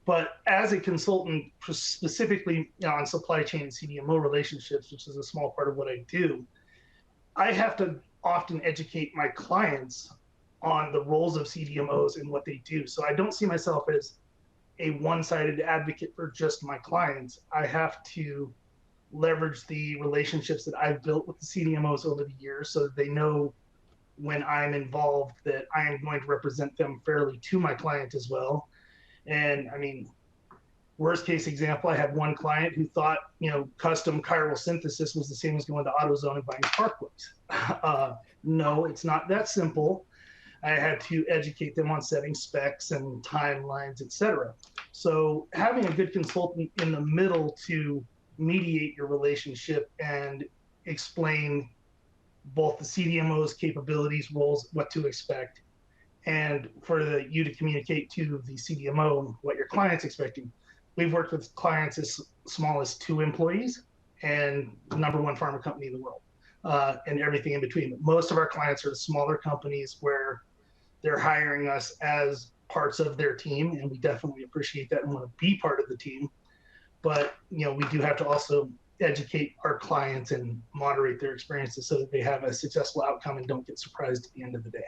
But as a consultant, specifically on supply chain and CDMO relationships, which is a small part of what I do, I have to often educate my clients on the roles of CDMOs and what they do. So I don't see myself as a one-sided advocate for just my clients. I have to leverage the relationships that I've built with the CDMOs over the years so that they know when I'm involved that I am going to represent them fairly to my client as well. And I mean, worst case example, I had one client who thought, custom chiral synthesis was the same as going to AutoZone and buying Sparkbooks. No, it's not that simple. I had to educate them on setting specs and timelines, et cetera. So having a good consultant in the middle to mediate your relationship and explain both the CDMO's capabilities, roles, what to expect, and for you to communicate to the CDMO what your client's expecting. We've worked with clients as small as 2 employees and the #1 pharma company in the world, and everything in between. But most of our clients are smaller companies where they're hiring us as parts of their team, and we definitely appreciate that and want to be part of the team. But we do have to also educate our clients and moderate their experiences so that they have a successful outcome and don't get surprised at the end of the day.